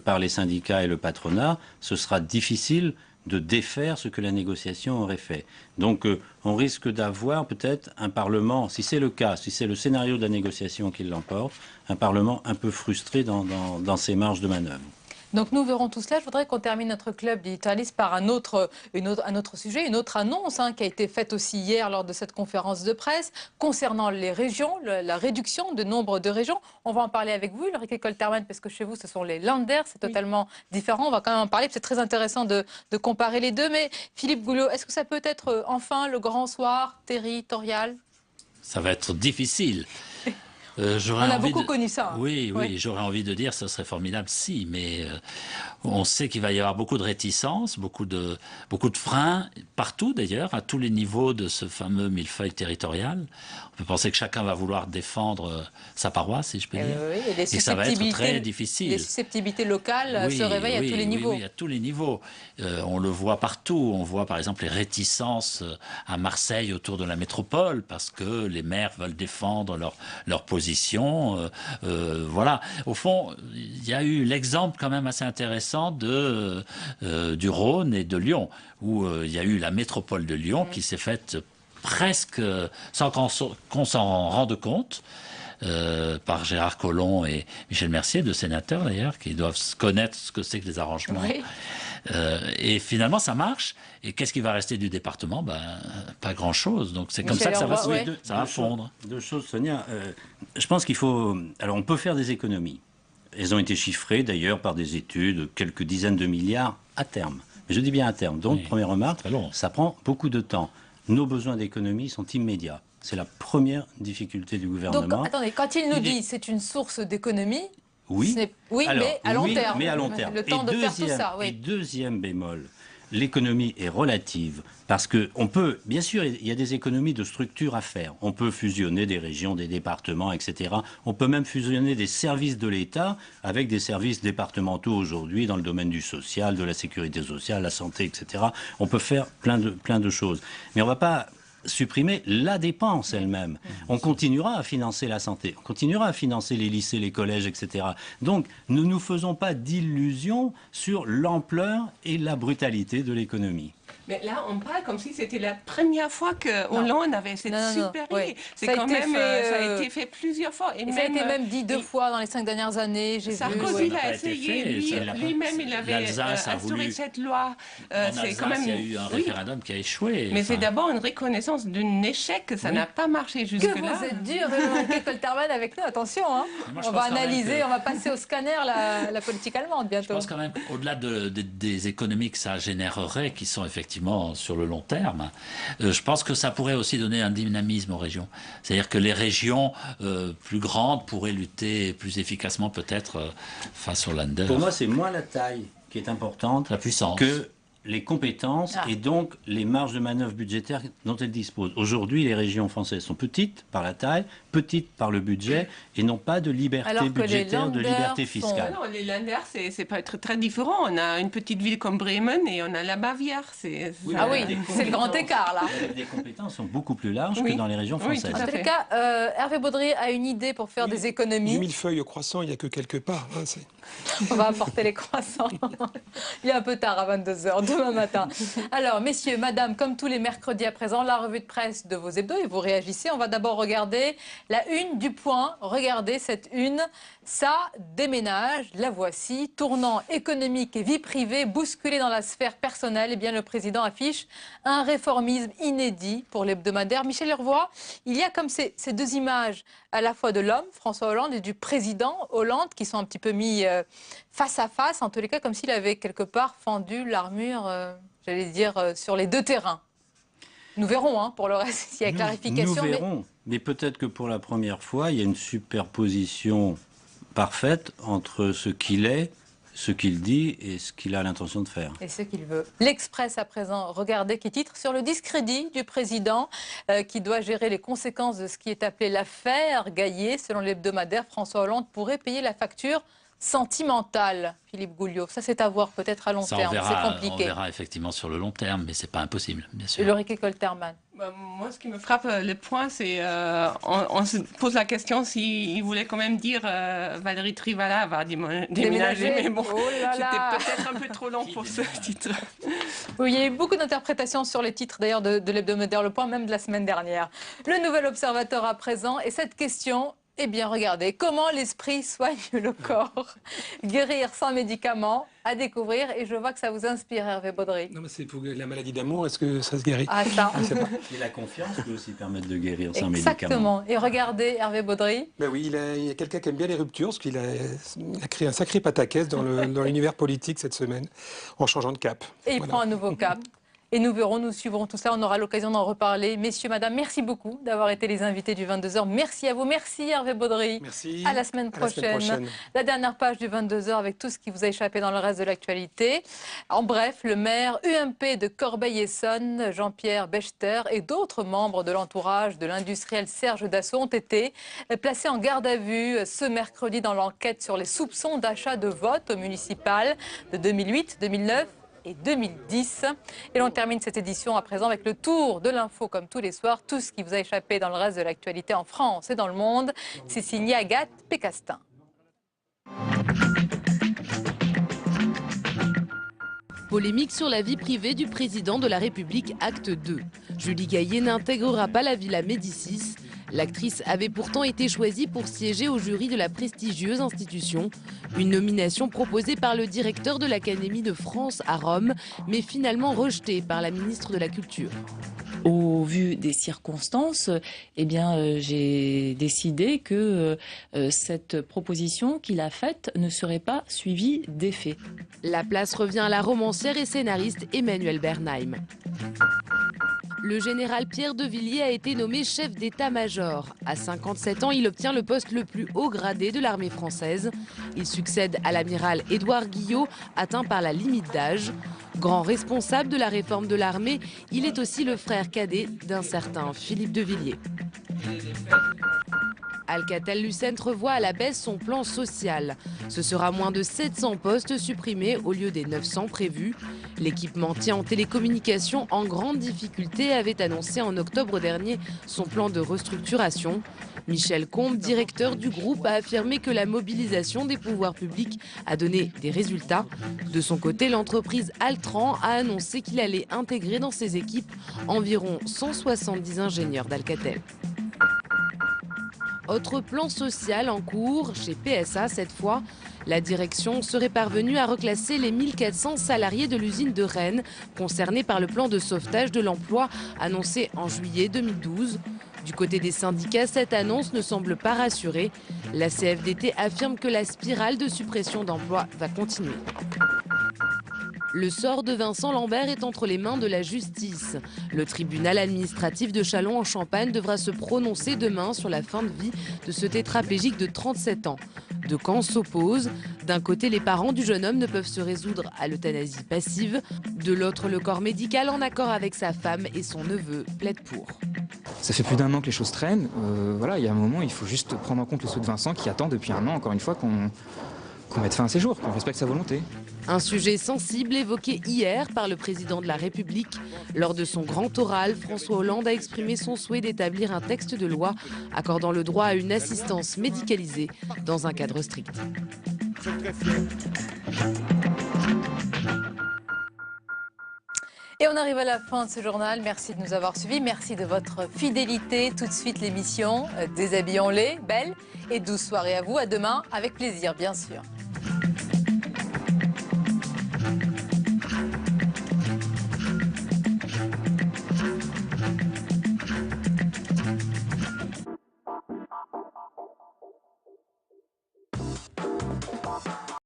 par les syndicats et le patronat, ce sera difficile de défaire ce que la négociation aurait fait. Donc on risque d'avoir peut-être un Parlement, si c'est le cas, si c'est le scénario de la négociation qui l'emporte, un Parlement un peu frustré dans ses marges de manœuvre. Donc nous verrons tout cela. Je voudrais qu'on termine notre club digitalis par un autre sujet, une autre annonce qui a été faite aussi hier lors de cette conférence de presse concernant les régions, la réduction du nombre de régions. On va en parler avec vous, Ulrike Koltermann, parce que chez vous, ce sont les Länder, c'est totalement différent. On va quand même en parler, c'est très intéressant de comparer les deux. Mais Philippe Goulot, est-ce que ça peut être enfin le grand soir territorial? Ça va être difficile. On a beaucoup connu ça. Oui, j'aurais envie de dire que ce serait formidable si, mais on sait qu'il va y avoir beaucoup de réticences, beaucoup de freins, partout d'ailleurs, à tous les niveaux de ce fameux millefeuille territorial. On peut penser que chacun va vouloir défendre sa paroisse, si je peux dire. Et ça va être très difficile. Les susceptibilités locales se réveillent à tous les niveaux. Oui, à tous les niveaux. On le voit partout. On voit par exemple les réticences à Marseille autour de la métropole, parce que les maires veulent défendre leur position. Voilà. Au fond, il y a eu l'exemple quand même assez intéressant du Rhône et de Lyon, où il y a eu la métropole de Lyon qui s'est faite presque sans qu'on s'en rende compte, par Gérard Collomb et Michel Mercier, deux sénateurs d'ailleurs, qui doivent connaître ce que c'est que les arrangements. Oui. Et finalement, ça marche. Et qu'est-ce qui va rester du département? Pas grand-chose. Donc c'est comme ça que ça va fondre. Deux choses, Sonia. Je pense qu'il faut... Alors, on peut faire des économies. Elles ont été chiffrées, d'ailleurs, par des études, quelques dizaines de milliards à terme. Mais je dis bien à terme. Donc, première remarque, ça prend beaucoup de temps. Nos besoins d'économie sont immédiats. C'est la première difficulté du gouvernement. Donc, attendez, quand il nous dit c'est une source d'économie, oui, alors, mais à long terme. Mais à long terme. Le temps de faire tout ça, oui. Et deuxième bémol, l'économie est relative. Parce qu'on peut, bien sûr, il y a des économies de structure à faire. On peut fusionner des régions, des départements, etc. On peut même fusionner des services de l'État avec des services départementaux aujourd'hui dans le domaine du social, de la sécurité sociale, la santé, etc. On peut faire plein de choses. Mais on ne va pas supprimer la dépense elle-même. On continuera à financer la santé, on continuera à financer les lycées, les collèges, etc. Donc, ne nous faisons pas d'illusions sur l'ampleur et la brutalité de l'économie. Mais là, on parle comme si c'était la première fois que Hollande avait cette super idée. C'est quand même, ça a été fait plusieurs fois. Et ça a été même dit 2 fois dans les 5 dernières années. Sarkozy l'a essayé, lui-même, il avait instauré cette loi. C'est quand même. Il y a eu un référendum qui a échoué. Mais c'est d'abord une reconnaissance d'un échec. Ça n'a pas marché jusque-là. Que vous êtes dur, Ulrike Koltermann, avec nous. Attention, on va analyser, on va passer au scanner la politique allemande bientôt. Je pense quand même qu'au-delà des économies que ça générerait, qui sont effectivement sur le long terme, je pense que ça pourrait aussi donner un dynamisme aux régions. C'est-à-dire que les régions plus grandes pourraient lutter plus efficacement peut-être face aux Länder. Pour moi, c'est moins la taille qui est importante la puissance. Que les compétences et donc les marges de manœuvre budgétaires dont elles disposent. Aujourd'hui, les régions françaises sont petites par la taille, petites par le budget et n'ont pas de liberté budgétaire, de liberté fiscale. Non, les Länder, c'est pas très différent. On a une petite ville comme Bremen et on a la Bavière. C'est le grand écart là. Les compétences sont beaucoup plus larges que dans les régions françaises. En tout cas, Hervé Baudry a une idée pour faire des économies. Du millefeuille au croissant, il n'y a que quelques pas. Hein, on va apporter les croissants. Il est un peu tard à 22h demain matin. Alors, messieurs, madame, comme tous les mercredis à présent, la revue de presse de vos hebdos et vous réagissez. On va d'abord regarder la une du Point. Regardez cette une. Ça déménage, la voici. Tournant économique et vie privée bousculée dans la sphère personnelle. Eh bien, le président affiche un réformisme inédit pour l'hebdomadaire. Michel Lervois, il y a comme ces deux images à la fois de l'homme, François Hollande, et du président Hollande qui sont un petit peu mis face à face, en tous les cas comme s'il avait quelque part fendu l'armure, j'allais dire, sur les deux terrains. Nous verrons pour le reste s'il y a clarification. Nous verrons, mais peut-être que pour la première fois, il y a une superposition parfaite entre ce qu'il est, ce qu'il dit et ce qu'il a l'intention de faire. Et ce qu'il veut. L'Express à présent, regardez, qui titre sur le discrédit du président qui doit gérer les conséquences de ce qui est appelé l'affaire Gaillet. Selon l'hebdomadaire, François Hollande pourrait payer la facture sentimentale. Philippe Gouliot, ça c'est à voir peut-être à long terme, c'est compliqué. On verra effectivement sur le long terme, mais c'est pas impossible, bien sûr. Ulrike Koltermann. Moi, ce qui me frappe, le point, c'est on se pose la question s'il voulait quand même dire Valérie Trierweiler va déménager, mais bon, c'était peut-être un peu trop long pour ce titre. Oui, il y a eu beaucoup d'interprétations sur les titres d'ailleurs de l'hebdomadaire Le Point, même de la semaine dernière. Le Nouvel Observateur à présent, et cette question... Eh bien, regardez, comment l'esprit soigne le corps. Guérir sans médicaments, à découvrir. Et je vois que ça vous inspire, Hervé Baudry. Non, mais c'est pour la maladie d'amour, est-ce que ça se guérit? Ah, ça. Et la confiance peut aussi permettre de guérir sans médicaments. Exactement. Et regardez, Hervé Baudry. Ben oui, il y a quelqu'un qui aime bien les ruptures, parce qu'il a créé un sacré pataquès dans l'univers politique cette semaine, en changeant de cap. Et il prend un nouveau cap. Et nous verrons, nous suivrons tout ça, on aura l'occasion d'en reparler. Messieurs, madame, merci beaucoup d'avoir été les invités du 22h. Merci à vous, merci Hervé Baudry. Merci. À la semaine prochaine. La dernière page du 22h avec tout ce qui vous a échappé dans le reste de l'actualité. En bref, le maire UMP de Corbeil-Essonnes, Jean-Pierre Bechter, et d'autres membres de l'entourage de l'industriel Serge Dassault ont été placés en garde à vue ce mercredi dans l'enquête sur les soupçons d'achat de vote au municipal de 2008, 2009 et 2010. Et l'on termine cette édition à présent avec le tour de l'info comme tous les soirs. Tout ce qui vous a échappé dans le reste de l'actualité en France et dans le monde. C'est signé Agathe Pécastin. Polémique sur la vie privée du président de la République, acte 2. Julie Gaillet n'intégrera pas la Villa Médicis. L'actrice avait pourtant été choisie pour siéger au jury de la prestigieuse institution. Une nomination proposée par le directeur de l'Académie de France à Rome, mais finalement rejetée par la ministre de la Culture. Au vu des circonstances, eh bien, j'ai décidé que cette proposition qu'il a faite ne serait pas suivie d'effet. La place revient à la romancière et scénariste Emmanuelle Bernheim. Le général Pierre de Villiers a été nommé chef d'état-major. À 57 ans, il obtient le poste le plus haut gradé de l'armée française. Il succède à l'amiral Édouard Guillot, atteint par la limite d'âge. Grand responsable de la réforme de l'armée, il est aussi le frère cadet d'un certain Philippe de Villiers. Alcatel-Lucent revoit à la baisse son plan social. Ce sera moins de 700 postes supprimés au lieu des 900 prévus. L'équipementier en télécommunications en grande difficulté avait annoncé en octobre dernier son plan de restructuration. Michel Combes, directeur du groupe, a affirmé que la mobilisation des pouvoirs publics a donné des résultats. De son côté, l'entreprise Altran a annoncé qu'il allait intégrer dans ses équipes environ 170 ingénieurs d'Alcatel. Autre plan social en cours, chez PSA cette fois, la direction serait parvenue à reclasser les 1400 salariés de l'usine de Rennes, concernés par le plan de sauvetage de l'emploi annoncé en juillet 2012. Du côté des syndicats, cette annonce ne semble pas rassurer. La CFDT affirme que la spirale de suppression d'emplois va continuer. Le sort de Vincent Lambert est entre les mains de la justice. Le tribunal administratif de Châlons-en-Champagne devra se prononcer demain sur la fin de vie de ce tétraplégique de 37 ans. Deux camps s'opposent. D'un côté, les parents du jeune homme ne peuvent se résoudre à l'euthanasie passive. De l'autre, le corps médical, en accord avec sa femme et son neveu, plaide pour. Ça fait plus d'1 an que les choses traînent. Voilà, il y a un moment, il faut juste prendre en compte le souhait de Vincent qui attend depuis 1 an, encore une fois, qu'on mette fin à ses jours, qu'on respecte sa volonté. Un sujet sensible évoqué hier par le président de la République. Lors de son grand oral, François Hollande a exprimé son souhait d'établir un texte de loi accordant le droit à une assistance médicalisée dans un cadre strict. Et on arrive à la fin de ce journal. Merci de nous avoir suivis. Merci de votre fidélité. Tout de suite l'émission Déshabillons-les. Belle et douce soirée à vous. À demain, avec plaisir, bien sûr.